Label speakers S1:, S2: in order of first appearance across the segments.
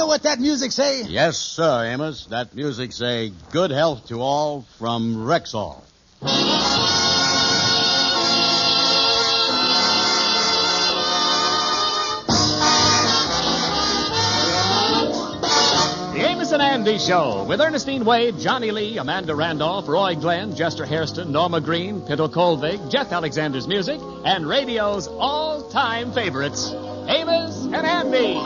S1: what that music say?
S2: Yes, sir, Amos. That music say, good health to all from Rexall.
S3: The Amos and Andy Show with Ernestine Wade, Johnny Lee, Amanda Randolph, Roy Glenn, Jester Hairston, Norma Green, Pinto Colvig, Jeff Alexander's music, and radio's all-time favorites, Amos and Andy.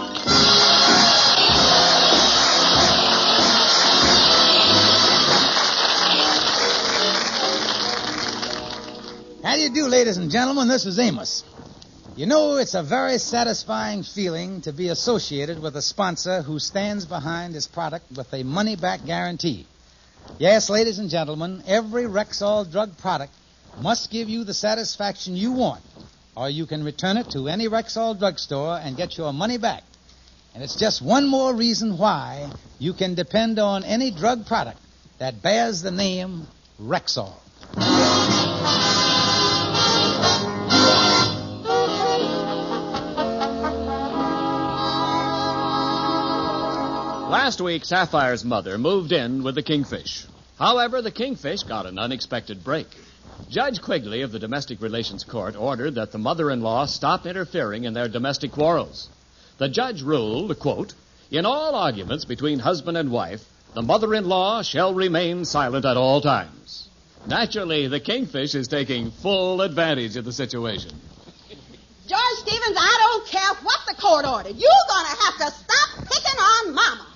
S1: How do you do, ladies and gentlemen? This is Amos. You know, it's a very satisfying feeling to be associated with a sponsor who stands behind his product with a money-back guarantee. Yes, ladies and gentlemen, every Rexall drug product must give you the satisfaction you want, or you can return it to any Rexall drugstore and get your money back. And it's just one more reason why you can depend on any drug product that bears the name Rexall.
S3: Last week, Sapphire's mother moved in with the Kingfish. However, the Kingfish got an unexpected break. Judge Quigley of the Domestic Relations Court ordered that the mother-in-law stop interfering in their domestic quarrels. The judge ruled, quote, in all arguments between husband and wife, the mother-in-law shall remain silent at all times. Naturally, the Kingfish is taking full advantage of the situation.
S4: George Stevens, I don't care what the court ordered. You're going to have to stop picking on Mama.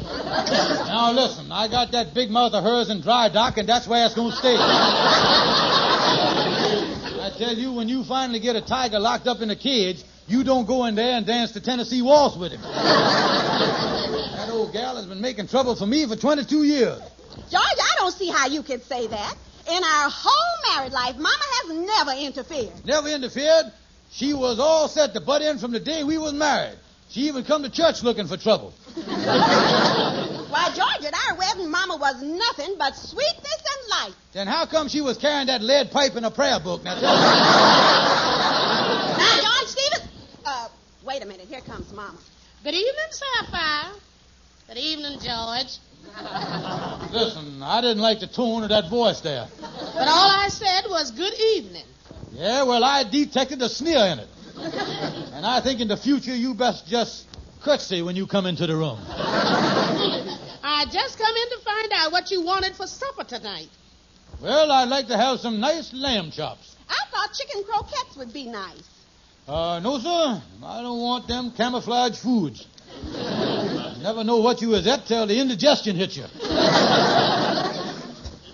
S1: Now, listen, I got that big mouth of hers in dry dock, and that's where it's going to stay. I tell you, when you finally get a tiger locked up in a cage, you don't go in there and dance the Tennessee waltz with him. That old gal has been making trouble for me for 22 years.
S4: George, I don't see how you could say that. In our whole married life, Mama has never interfered.
S1: Never interfered? She was all set to butt in from the day we was married. She even come to church looking for trouble.
S4: Why, George, at our wedding, Mama was nothing but sweetness and light.
S1: Then how come she was carrying that lead pipe in a prayer book? Now, tell me.
S4: Now, George Stevens... wait a minute. Here comes Mama.
S5: Good evening, Sapphire. Good evening, George.
S1: Listen, I didn't like the tone of that voice there.
S5: But all I said was good evening.
S1: Yeah, well, I detected a sneer in it. And I think in the future you best just curtsy when you come into the room.
S5: I just come in to find out what you wanted for supper tonight.
S1: Well, I'd like to have some nice lamb chops.
S4: I thought chicken croquettes would be nice.
S1: No, sir. I don't want them camouflage foods. You never know what you was at till the indigestion hits you.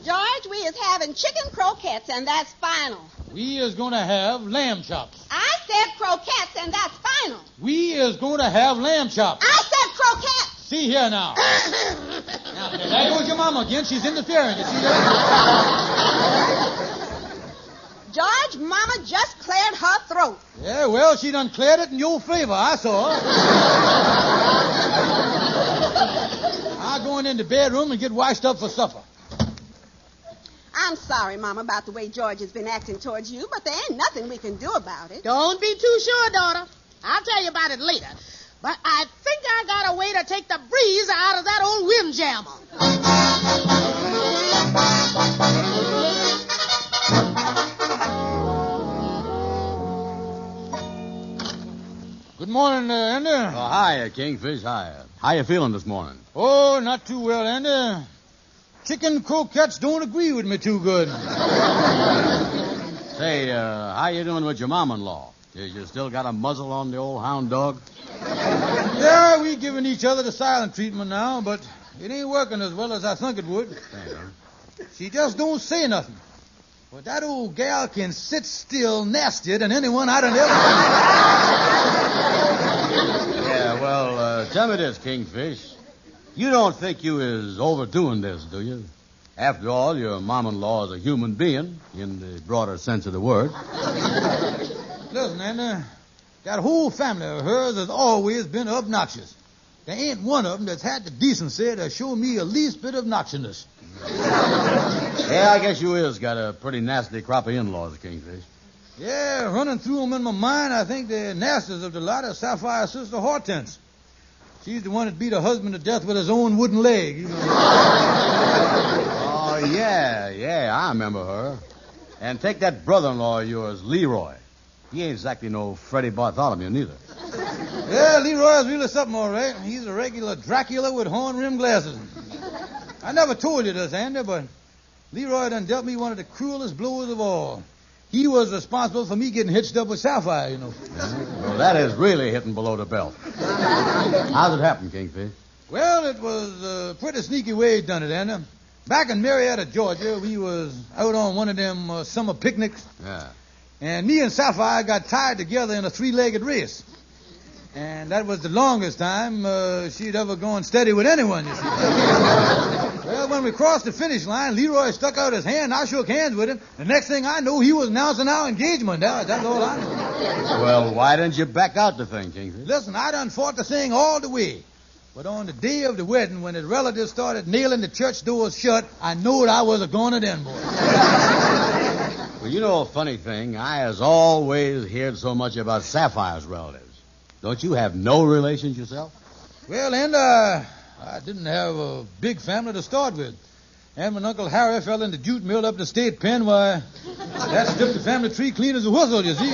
S4: George, we is having chicken croquettes, and that's final.
S1: We is going to have lamb chops.
S4: I said croquettes, and that's final.
S1: We is going to have lamb chops.
S4: I said croquettes.
S1: See here now. Now, there goes your mama again. She's interfering. You see that?
S4: George, Mama just cleared her throat.
S1: Yeah, well, she done cleared it in your favor. I saw her. I'll go in the bedroom and get washed up for supper.
S4: I'm sorry, Mama, about the way George has been acting towards you, but there ain't nothing we can do about it.
S5: Don't be too sure, daughter. I'll tell you about it later. But I think I got a way to take the breeze out of that old windjammer.
S1: Good morning, Andy.
S2: Oh, hi, Kingfish. Hi. How you feeling this morning?
S1: Oh, not too well, Andy. Chicken croquettes don't agree with me too good.
S2: Say, how you doing with your mom-in-law? You still got a muzzle on the old hound dog?
S1: Yeah, we giving each other the silent treatment now, but it ain't working as well as I think it would. She just don't say nothing. But that old gal can sit still nastier than anyone I done ever...
S2: Yeah, well, tell me this, Kingfish. You don't think you is overdoing this, do you? After all, your mom-in-law is a human being, in the broader sense of the word.
S1: Listen, Andy, that whole family of hers has always been obnoxious. There ain't one of them that's had the decency to show me a least bit of obnoxiousness.
S2: Yeah, I guess you is got a pretty nasty crop of in-laws, Kingfish.
S1: Yeah, running through them in my mind, I think the nastiest of the lot is Sapphire's sister Hortense. She's the one that beat her husband to death with his own wooden leg. You know.
S2: Oh, yeah, I remember her. And take that brother-in-law of yours, Leroy. He ain't exactly no Freddie Bartholomew, neither.
S1: Yeah, Leroy's really something, all right. He's a regular Dracula with horn-rimmed glasses. I never told you this, Andy, but Leroy done dealt me one of the cruelest blows of all. He was responsible for me getting hitched up with Sapphire, you know.
S2: Well, that is really hitting below the belt. How's it happen, Kingfish?
S1: Well, it was a pretty sneaky way he done it, Andy. Back in Marietta, Georgia, we was out on one of them summer picnics.
S2: Yeah.
S1: And me and Sapphire got tied together in a three-legged race. And that was the longest time she'd ever gone steady with anyone, you see. Well, when we crossed the finish line, Leroy stuck out his hand. I shook hands with him. The next thing I knew, he was announcing our engagement. That's all I knew.
S2: Well, why didn't you back out the thing, Kingfish?
S1: Listen, I done fought the thing all the way. But on the day of the wedding, when his relatives started nailing the church doors shut, I knew I was a-goner then, boy.
S2: Well, you know a funny thing. I has always heard so much about Sapphire's relatives. Don't you have no relations yourself?
S1: Well, and I didn't have a big family to start with. And when Uncle Harry fell in the jute mill up the state pen, why, that stripped the family tree clean as a whistle, you see.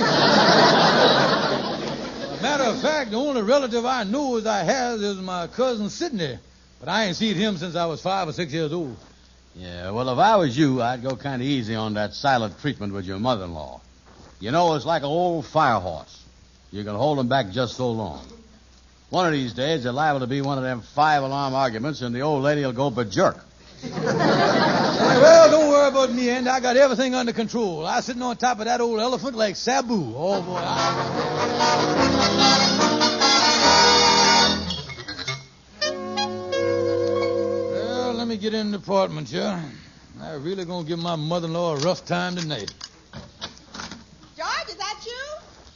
S1: Matter of fact, the only relative I know as I have is my cousin Sidney. But I ain't seen him since I was 5 or 6 years old.
S2: Yeah, well, if I was you, I'd go kind of easy on that silent treatment with your mother-in-law. You know, it's like an old fire horse. You can hold them back just so long. One of these days, they're liable to be one of them 5-alarm arguments, and the old lady will go berserk.
S1: Well, don't worry about me, Andy. I got everything under control. I'm sitting on top of that old elephant like Sabu. Oh, boy. Well, let me get in the apartment here. I'm really going to give my mother-in-law a rough time tonight.
S4: George, is that you?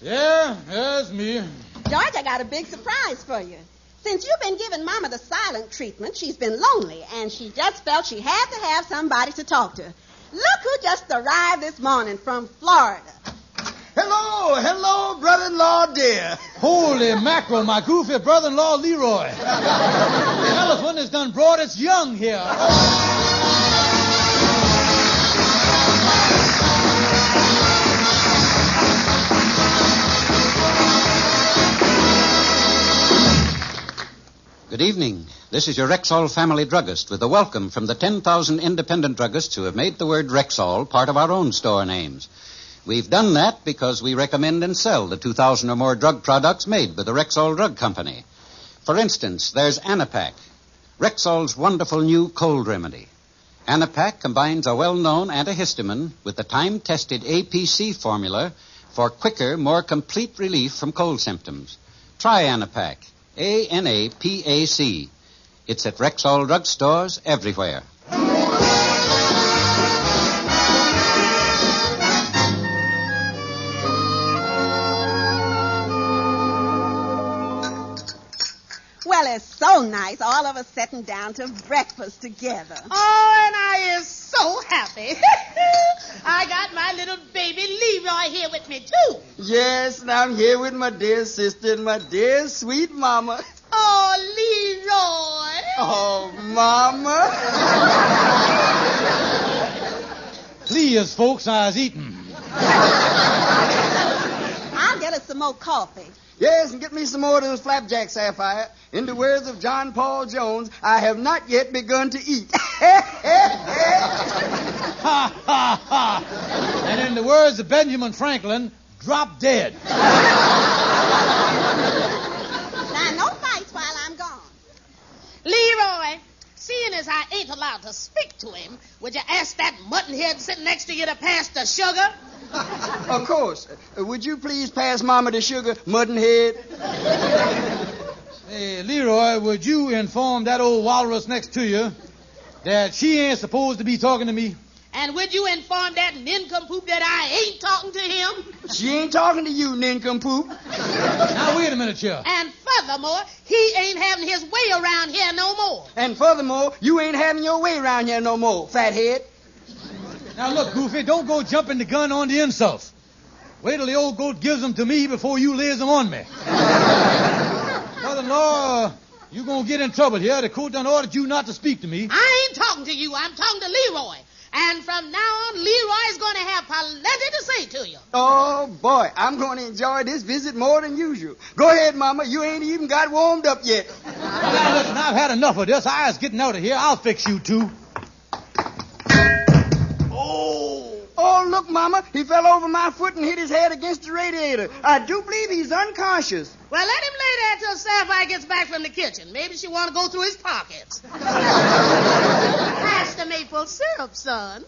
S1: Yeah, that's me.
S4: George, I got a big surprise for you. Since you've been giving Mama the silent treatment, she's been lonely, and she just felt she had to have somebody to talk to. Look who just arrived this morning from Florida.
S6: Hello, brother-in-law dear.
S1: Holy mackerel, my goofy brother-in-law Leroy. The elephant has done brought its young here.
S7: Good evening. This is your Rexall family druggist with a welcome from the 10,000 independent druggists who have made the word Rexall part of our own store names. We've done that because we recommend and sell the 2,000 or more drug products made by the Rexall Drug Company. For instance, there's Anapac, Rexall's wonderful new cold remedy. Anapac combines a well-known antihistamine with the time-tested APC formula for quicker, more complete relief from cold symptoms. Try Anapac. ANAPAC. It's at Rexall drugstores everywhere.
S4: Well, it's so nice, all of us sitting down to breakfast together.
S5: Oh, and I is so happy. I got my little baby Leroy here with me, too.
S6: Yes, and I'm here with my dear sister and my dear sweet mama.
S5: Oh, Leroy.
S6: Oh, mama.
S1: Please, folks, I was eating.
S4: I'll get us some more coffee.
S6: Yes, and get me some more of those flapjacks, Sapphire. In the words of John Paul Jones, I have not yet begun to eat.
S1: Ha, ha, ha. And in the words of Benjamin Franklin, drop dead.
S4: Now, no fights while I'm gone.
S5: Leroy, seeing as I ain't allowed to speak to him, would you ask that muttonhead sitting next to you to pass the sugar?
S6: Of course. Would you please pass Mama the sugar, muttonhead?
S1: Hey, Leroy, would you inform that old walrus next to you that she ain't supposed to be talking to me?
S5: And would you inform that nincompoop that I ain't talking to him?
S6: She ain't talking to you, nincompoop.
S1: Now, wait a minute, here.
S5: And furthermore, he ain't having his way around here no more.
S6: And furthermore, you ain't having your way around here no more, fathead.
S1: Now, look, Goofy, don't go jumping the gun on the insults. Wait till the old goat gives them to me before you lays them on me. Brother-in-law,
S8: You gonna get in trouble here. The court done ordered you not to speak to me.
S5: I ain't talking to you. I'm talking to Leroy. And from now on, Leroy's going to have plenty to say to you.
S6: Oh, boy, I'm going to enjoy this visit more than usual. Go ahead, Mama. You ain't even got warmed up yet.
S8: Now, listen, I've had enough of this. I was getting out of here. I'll fix you, too.
S6: Oh, look, Mama. He fell over my foot and hit his head against the radiator. I do believe he's unconscious.
S5: Well, let him lay there till Sapphire gets back from the kitchen. Maybe she want to go through his pockets. Pass the maple syrup, son.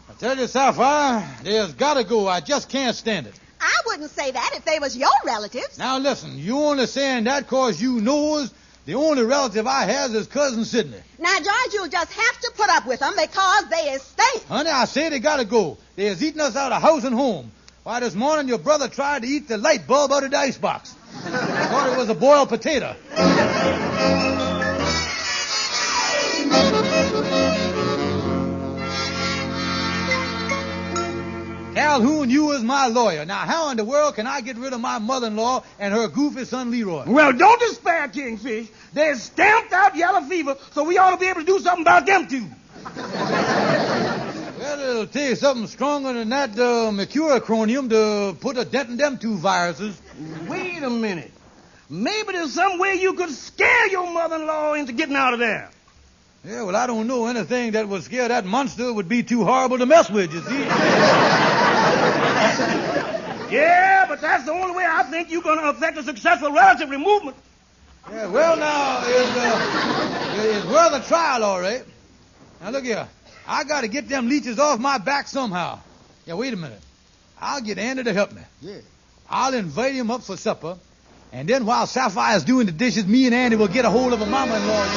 S8: I tell you, Sapphire, there's got to go. I just can't stand it.
S4: I wouldn't say that if they was your relatives.
S8: Now, listen, you only saying that because you knows the only relative I has is Cousin Sidney.
S4: Now, George, you'll just have to put up with them because they is stink.
S8: Honey, I say they got to go. They is eating us out of house and home. Why, this morning your brother tried to eat the light bulb out of the icebox. Thought it was a boiled potato. Calhoun, you is my lawyer. Now, how in the world can I get rid of my mother-in-law and her goofy son, Leroy?
S9: Well, don't despair, Kingfish. They're stamped out yellow fever, so we ought to be able to do something about them, too.
S8: Well, it'll take something stronger than that mercurochronium to put a dent in them two viruses.
S9: Wait a minute. Maybe there's some way you could scare your mother-in-law into getting out of there.
S8: Yeah, well, I don't know. Anything that would scare that monster would be too horrible to mess with, you see.
S9: Yeah, but that's the only way I think you're going to affect a successful relative removal.
S8: Yeah, well, now, it's worth a trial, all right. Now, look here. I got to get them leeches off my back somehow. Yeah, wait a minute. I'll get Andy to help me.
S6: Yeah.
S8: I'll invite him up for supper, and then while Sapphire's doing the dishes, me and Andy will get a hold of a mama-in-law.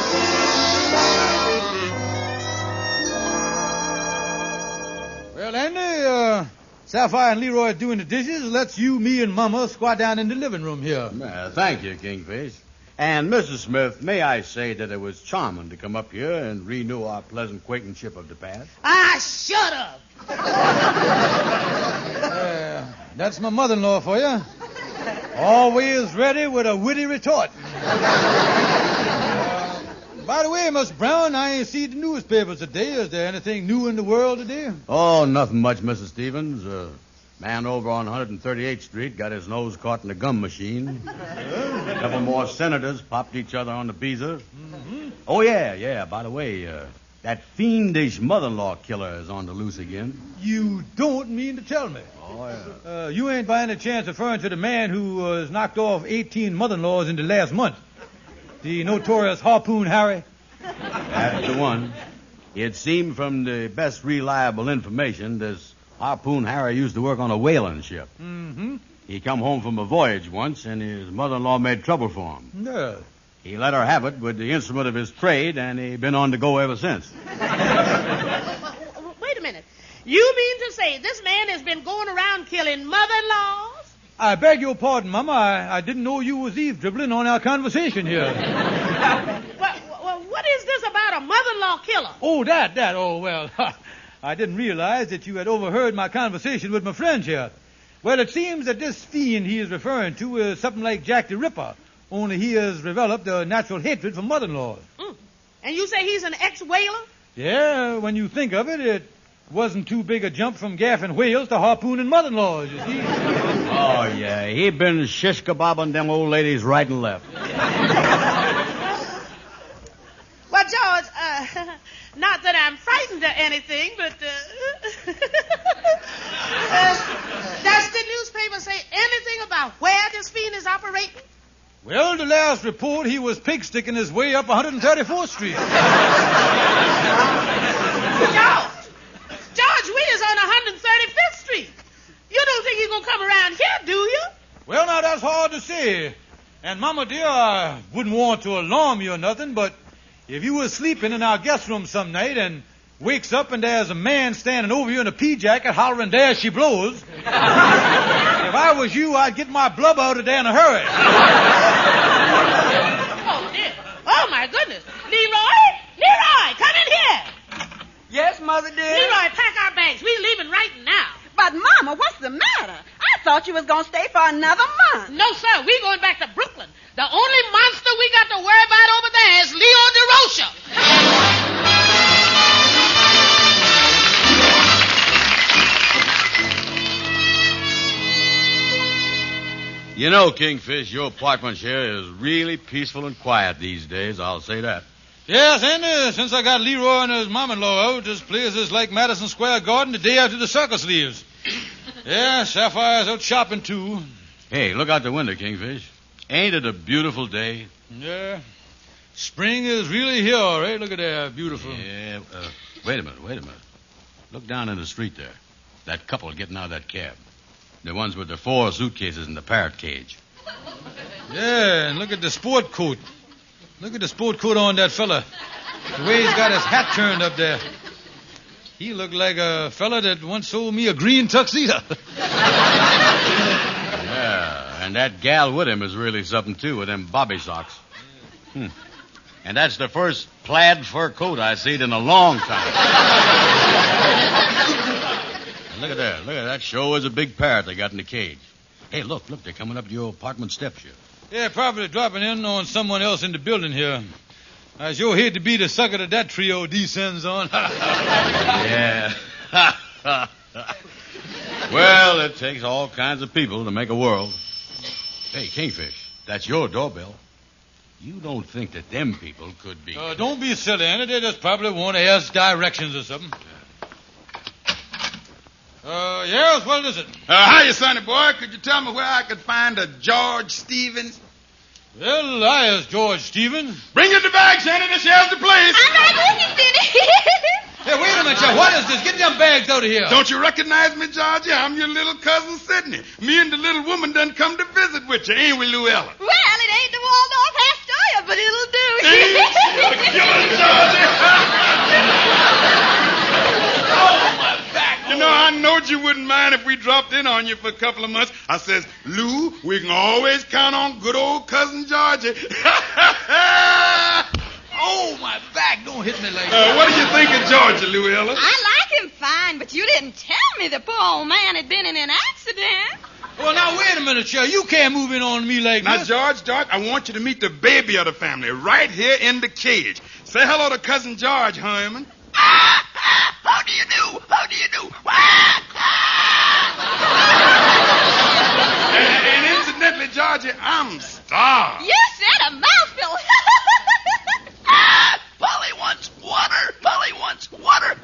S8: Well, Andy, Sapphire and Leroy are doing the dishes. Let's you, me, and Mama squat down in the living room here.
S2: Thank you, Kingfish. And, Mrs. Smith, may I say that it was charming to come up here and renew our pleasant acquaintanceship of the past?
S5: Ah, shut up.
S8: That's my mother-in-law for you. Always ready with a witty retort. By the way, Miss Brown, I ain't seen the newspapers today. Is there anything new in the world today?
S2: Oh, nothing much, Mrs. Stevens. Man over on 138th Street got his nose caught in a gum machine. A couple more senators popped each other on the beezer. Mm-hmm. Oh, yeah. By the way, that fiendish mother-in-law killer is on the loose again.
S8: You don't mean to tell me?
S2: Oh, yeah.
S8: You ain't by any chance referring to the man who has knocked off 18 mother-in-laws in the last month? The notorious Harpoon Harry?
S2: That's the one. It seemed from the best reliable information this Harpoon Harry used to work on a whaling ship.
S8: Mm-hmm.
S2: He come home from a voyage once, and his mother-in-law made trouble for him.
S8: Yeah.
S2: He let her have it with the instrument of his trade, and he been on the go ever since.
S5: Wait a minute. You mean to say this man has been going around killing mother-in-laws?
S8: I beg your pardon, Mama. I didn't know you was eavesdropping on our conversation here.
S5: Well, what is this about a mother-in-law killer?
S8: Oh, that. Oh, well, I didn't realize that you had overheard my conversation with my friends here. Well, it seems that this fiend he is referring to is something like Jack the Ripper, only he has developed a natural hatred for mother-in-laws.
S5: And you say he's an ex-whaler?
S8: Yeah, when you think of it, it wasn't too big a jump from gaffing whales to harpooning mother-in-laws, you see.
S2: Oh, yeah, he been shish-kebabbing them old ladies right and left.
S5: Well, George, not that I'm frightened or anything, but does the newspaper say anything about where this fiend is operating?
S8: Well, the last report, he was pig-sticking his way up 134th Street.
S5: George, we is on 135th Street. You don't think he's going to come around here, do you?
S8: Well, now, that's hard to say. And, Mama, dear, I wouldn't want to alarm you or nothing, but if you was sleeping in our guest room some night and wakes up and there's a man standing over you in a pea jacket hollering, "There she blows," if I was you, I'd get my blub out of there in a hurry.
S5: Oh, dear. Oh, my goodness. Leroy, come in here.
S6: Yes, Mother dear?
S5: Leroy, pack our bags. We're leaving right now.
S4: thought you was going to stay for another month.
S5: No, sir. We going back to Brooklyn. The only monster we got to worry about over there is Leo DeRocha.
S2: You know, Kingfish, your apartment here is really peaceful and quiet these days, I'll say that.
S8: Yes, and since I got Leroy and his mom-in-law out, this place is like Madison Square Garden the day after the circus leaves. Yeah, Sapphire's out shopping, too.
S2: Hey, look out the window, Kingfish. Ain't it a beautiful day?
S8: Yeah. Spring is really here, all right? Look at that, beautiful.
S2: Yeah, wait a minute. Look down in the street there. That couple getting out of that cab. The ones with the 4 suitcases and the parrot cage.
S8: Yeah, and look at the sport coat. Look at the sport coat on that fella. The way he's got his hat turned up there. He looked like a fella that once sold me a green tuxedo.
S2: Yeah, and that gal with him is really something, too, with them bobby socks. And that's the first plaid fur coat I've seen in a long time. Look at that. That sure is a big parrot they got in the cage. Hey, look, they're coming up to your apartment steps here.
S8: Yeah, probably dropping in on someone else in the building here. I sure hate to be the sucker that trio descends on.
S2: Yeah. Well, it takes all kinds of people to make a world. Hey, Kingfish, that's your doorbell. You don't think that them people could be...
S8: Don't be silly, Andy. They just probably want to ask directions or something. Yes, what is it?
S10: Hiya, sonny boy. Could you tell me where I could find a George Stevens?
S8: Well, I is George Stevens.
S10: Bring us the bag, Shannon. This here's the place.
S4: I'm right with you, Sidney.
S8: Hey, wait a minute, Joe. What is this? Get them bags out of here.
S10: Don't you recognize me, Georgie? I'm your little cousin, Sidney. Me and the little woman done come to visit with you, ain't we, Luella?
S4: Well, it ain't the Waldorf Astoria, but it'll do.
S10: Georgie. You know, I knowed you wouldn't mind if we dropped in on you for a couple of months. I says, Lou, we can always count on good old cousin Georgie.
S8: Oh, my back. Don't hit me like that.
S10: What do you think of Georgie, Luella?
S4: I like him fine, but you didn't tell me the poor old man had been in an accident.
S8: Well, now, wait a minute, Shell. You can't move in on me like
S10: now,
S8: this.
S10: George, I want you to meet the baby of the family right here in the cage. Say hello to cousin George, Herman.
S11: How do you do?
S10: And incidentally, Georgie, I'm starved.
S4: You said a mouthful.
S11: Polly wants water.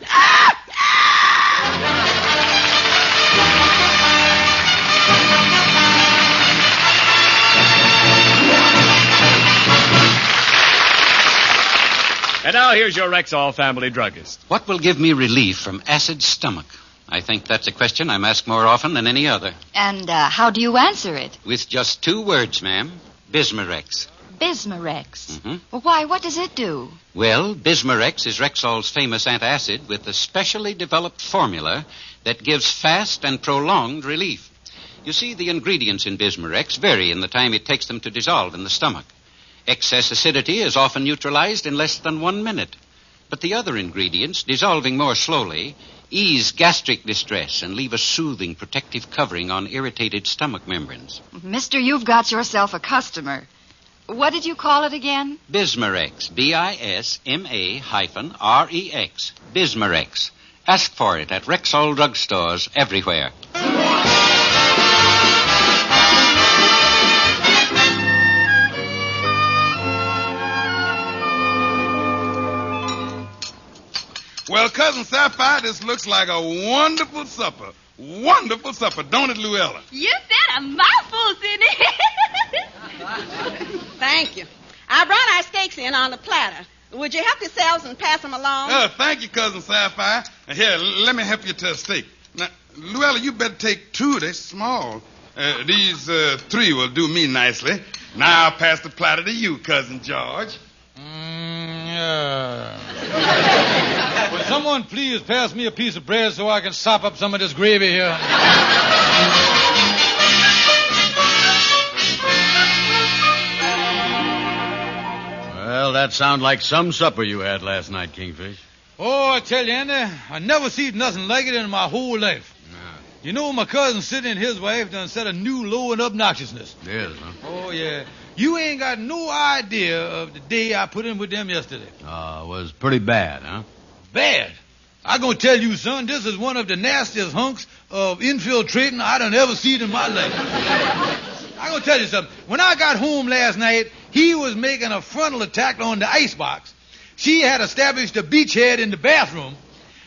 S3: And now here's your Rexall family druggist.
S7: What will give me relief from acid stomach? I think that's a question I'm asked more often than any other.
S12: And how do you answer it?
S7: With just 2 words, ma'am. Bismarex.
S12: Bismarex.
S7: Mm-hmm.
S12: Well, why? What does it do?
S7: Well, Bismarex is Rexall's famous antacid with a specially developed formula that gives fast and prolonged relief. You see, the ingredients in Bismarex vary in the time it takes them to dissolve in the stomach. Excess acidity is often neutralized in less than 1 minute. But the other ingredients, dissolving more slowly, ease gastric distress and leave a soothing, protective covering on irritated stomach membranes.
S12: Mister, you've got yourself a customer. What did you call it again?
S7: Bismarex. Bisma-Rex. Bismarex. Ask for it at Rexall drugstores everywhere.
S10: Well, Cousin Sapphire, this looks like a wonderful supper. Wonderful supper, don't it, Luella?
S4: You said a mouthful, Sidney. Thank you. I brought our steaks in on the platter. Would you help yourselves and pass them along?
S10: Thank you, Cousin Sapphire. Here, let me help you to a steak. Now, Luella, you better take 2. They're small. These 3 will do me nicely. Now I'll pass the platter to you, Cousin George.
S8: Would someone please pass me a piece of bread so I can sop up some of this gravy here?
S2: Well, that sounds like some supper you had last night, Kingfish.
S8: Oh, I tell you, Andy, I never seen nothing like it in my whole life. You know, my cousin Sidney and his wife done set a new low in obnoxiousness.
S2: Yes, huh?
S8: Oh, yeah. You ain't got no idea of the day I put in with them yesterday.
S2: Was pretty bad, huh?
S8: Bad. I gonna tell you, son, this is one of the nastiest hunks of infiltrating I done ever seen in my life. I gonna tell you something. When I got home last night, he was making a frontal attack on the icebox. She had established a beachhead in the bathroom,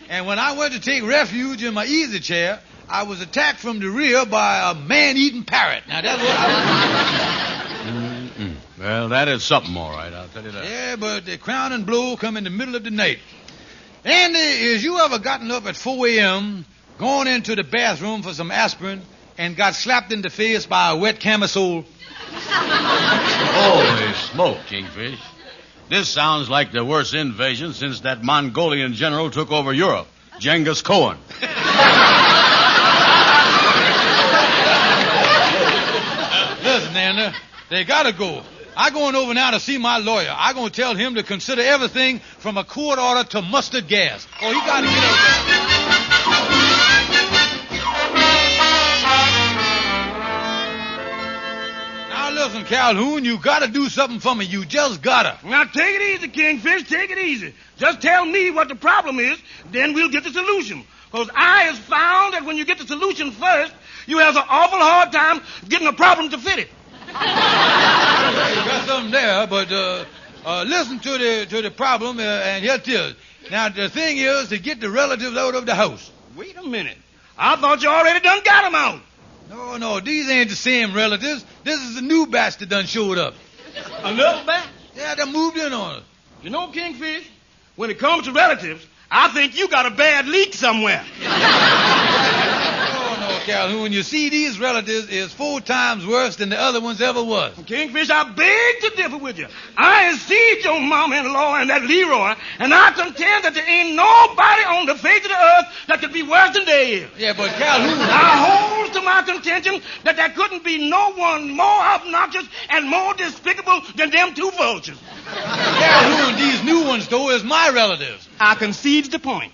S8: and when I went to take refuge in my easy chair, I was attacked from the rear by a man-eating parrot. Now, that's what I was.
S2: Well, that is something, all right, I'll tell you that.
S8: Yeah, but the crowning blow come in the middle of the night. Andy, is you ever gotten up at 4 a.m., gone into the bathroom for some aspirin, and got slapped in the face by a wet camisole?
S2: Holy smoke, Kingfish. This sounds like the worst invasion since that Mongolian general took over Europe, Genghis Khan.
S8: Listen, Andy, they gotta go. I'm going over now to see my lawyer. I'm going to tell him to consider everything from a court order to mustard gas. Oh, he got to get over there. Now, listen, Calhoun, you got to do something for me. You just got to.
S9: Now, take it easy, Kingfish. Take it easy. Just tell me what the problem is, then we'll get the solution. Because I has found that when you get the solution first, you have an awful hard time getting a problem to fit it.
S8: You got something there, but listen to the problem, and here it is. Now, the thing is to get the relatives out of the house.
S9: Wait a minute. I thought you already done got them out.
S8: No, these ain't the same relatives. This is a new batch that done showed up.
S9: Another batch?
S8: Yeah, they moved in on us.
S9: You know, Kingfish, when it comes to relatives, I think you got a bad leak somewhere.
S8: Calhoun, you see, these relatives is 4 times worse than the other ones ever was.
S9: Kingfish, I beg to differ with you. I ain't seen your mama-in-law and that Leroy, and I contend that there ain't nobody on the face of the earth that could be worse than they is.
S8: Yeah, but Calhoun...
S9: I hold to my contention that there couldn't be no one more obnoxious and more despicable than them 2 vultures.
S8: Calhoun, these new ones, though, is my relatives.
S9: I concede the point.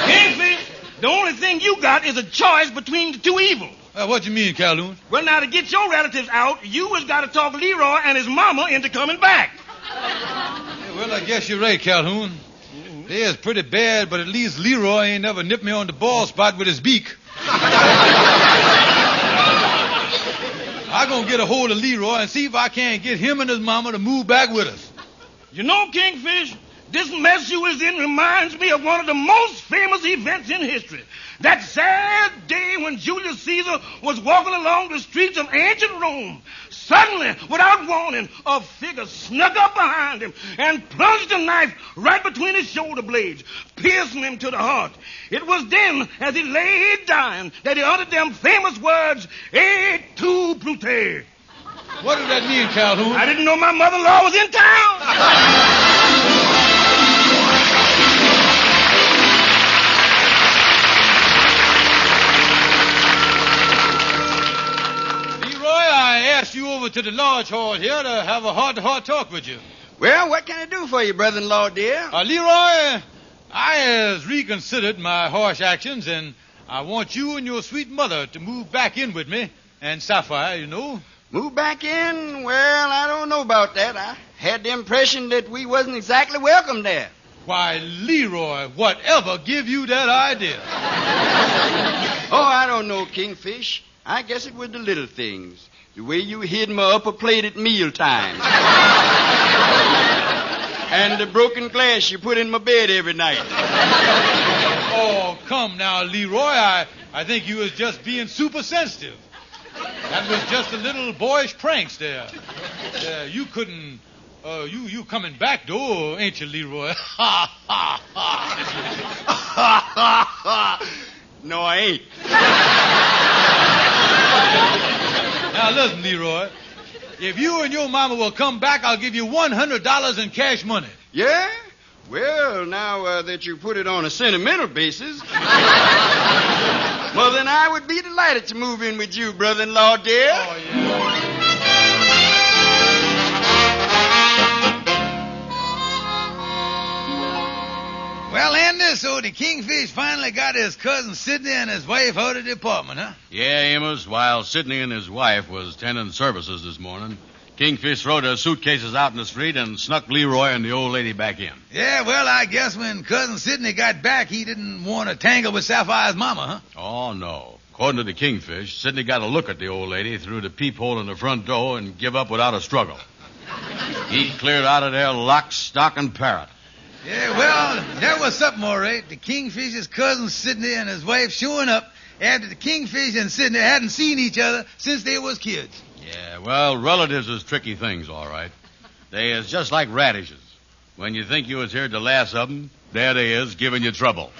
S9: Kingfish, the only thing you got is a choice between the 2 evils.
S8: What you mean, Calhoun?
S9: Well, now, to get your relatives out, you has got to talk Leroy and his mama into coming back.
S8: Yeah, well, I guess you're right, Calhoun. They is pretty bad, but at least Leroy ain't never nipped me on the bald spot with his beak. I'm going to get a hold of Leroy and see if I can't get him and his mama to move back with us.
S9: You know, Kingfish, this mess you is in reminds me of one of the most famous events in history. That sad day when Julius Caesar was walking along the streets of ancient Rome. Suddenly, without warning, a figure snuck up behind him and plunged a knife right between his shoulder blades, piercing him to the heart. It was then, as he lay dying, that he uttered them famous words, "Et tu, Brute."
S8: What does that mean, Calhoun?
S9: I didn't know my mother-in-law was in town.
S8: I asked you over to the lodge hall here to have a heart-to-heart talk with you.
S6: Well, what can I do for you, brother-in-law, dear?
S8: Leroy, I has reconsidered my harsh actions, and I want you and your sweet mother to move back in with me, and Sapphire, you know.
S6: Move back in? Well, I don't know about that. I had the impression that we wasn't exactly welcome there.
S8: Why, Leroy, whatever give you that idea?
S6: Oh, I don't know, Kingfish. I guess it was the little things. The way you hid my upper plate at mealtime. And the broken glass you put in my bed every night.
S8: Oh, come now, Leroy. I think you was just being super sensitive. That was just a little boyish pranks there. You couldn't... you coming back, though, ain't you, Leroy? Ha, ha, ha.
S6: No, I ain't.
S8: Now, listen, Leroy. If you and your mama will come back, I'll give you $100 in cash money.
S6: Yeah? Well, now that you put it on a sentimental basis... well, then I would be delighted to move in with you, brother-in-law, dear.
S8: Oh, yeah. Well, Andy, so the Kingfish finally got his cousin Sidney and his wife out of the apartment, huh?
S2: Yeah, Amos, while Sidney and his wife was tending services this morning, Kingfish threw their suitcases out in the street and snuck Leroy and the old lady back in.
S8: Yeah, well, I guess when Cousin Sidney got back, he didn't want to tangle with Sapphire's mama, huh?
S2: Oh, no. According to the Kingfish, Sidney got a look at the old lady through the peephole in the front door and give up without a struggle. He cleared out of there lock, stock, and parrot.
S8: Yeah, well, there was something all right. The Kingfish's cousin Sidney and his wife showing up after the Kingfish and Sidney hadn't seen each other since they was kids.
S2: Yeah, well, relatives is tricky things, all right. They is just like radishes. When you think you was here to last of them, there they is giving you trouble.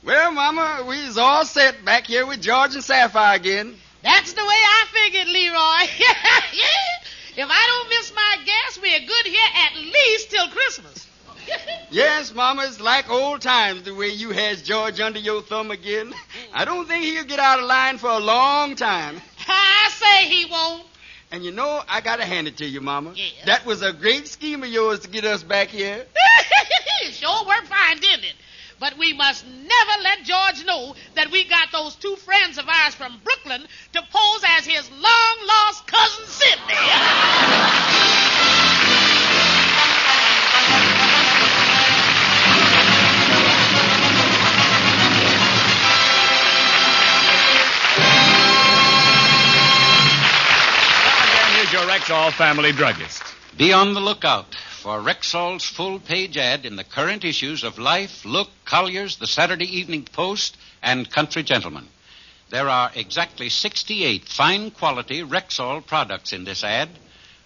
S6: Well, Mama, we's all set back here with George and Sapphire again.
S5: That's the way I figured, Leroy. If I don't miss my guess, we're good here at least till Christmas.
S6: Yes, Mama, it's like old times the way you has George under your thumb again. I don't think he'll get out of line for a long time.
S5: I say he won't.
S6: And you know, I gotta hand it to you, Mama.
S5: Yes.
S6: That was a great scheme of yours to get us back here.
S5: It sure worked fine, didn't it? But we must never let George know that we got those two friends of ours from Brooklyn to pose as his long-lost cousin Sidney.
S3: Your Rexall family druggist.
S7: Be on the lookout for Rexall's full-page ad in the current issues of Life, Look, Collier's, the Saturday Evening Post, and Country Gentleman. There are exactly 68 fine-quality Rexall products in this ad,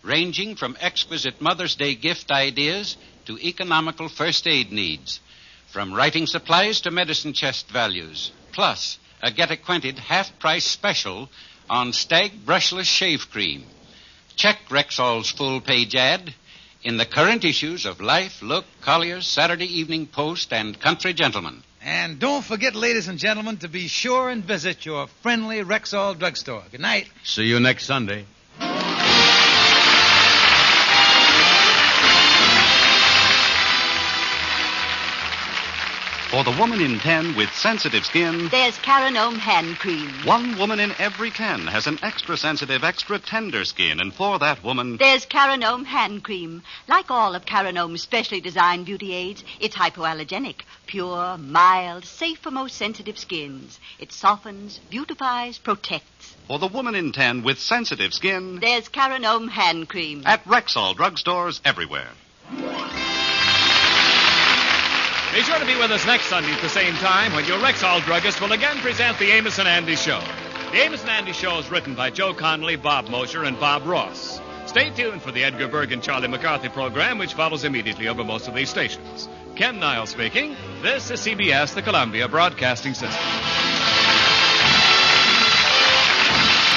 S7: ranging from exquisite Mother's Day gift ideas to economical first aid needs, from writing supplies to medicine chest values, plus a get-acquainted half-price special on Stag Brushless Shave Cream. Check Rexall's full-page ad in the current issues of Life, Look, Collier's, Saturday Evening Post, and Country Gentleman.
S8: And don't forget, ladies and gentlemen, to be sure and visit your friendly Rexall drugstore. Good night.
S2: See you next Sunday.
S13: For the woman in 10 with sensitive skin,
S14: there's Carinome hand cream.
S13: 1 woman in every 10 has an extra sensitive, extra tender skin, and for that woman,
S14: there's Carinome hand cream. Like all of Carinome's specially designed beauty aids, it's hypoallergenic, pure, mild, safe for most sensitive skins. It softens, beautifies, protects.
S13: For the woman in 10 with sensitive skin,
S14: there's Carinome hand cream.
S13: At Rexall drugstores everywhere.
S3: Be sure to be with us next Sunday at the same time when your Rexall druggist will again present the Amos and Andy Show. The Amos and Andy Show is written by Joe Connolly, Bob Mosher, and Bob Ross. Stay tuned for the Edgar Berg and Charlie McCarthy program, which follows immediately over most of these stations. Ken Niles speaking. This is CBS, the Columbia Broadcasting System.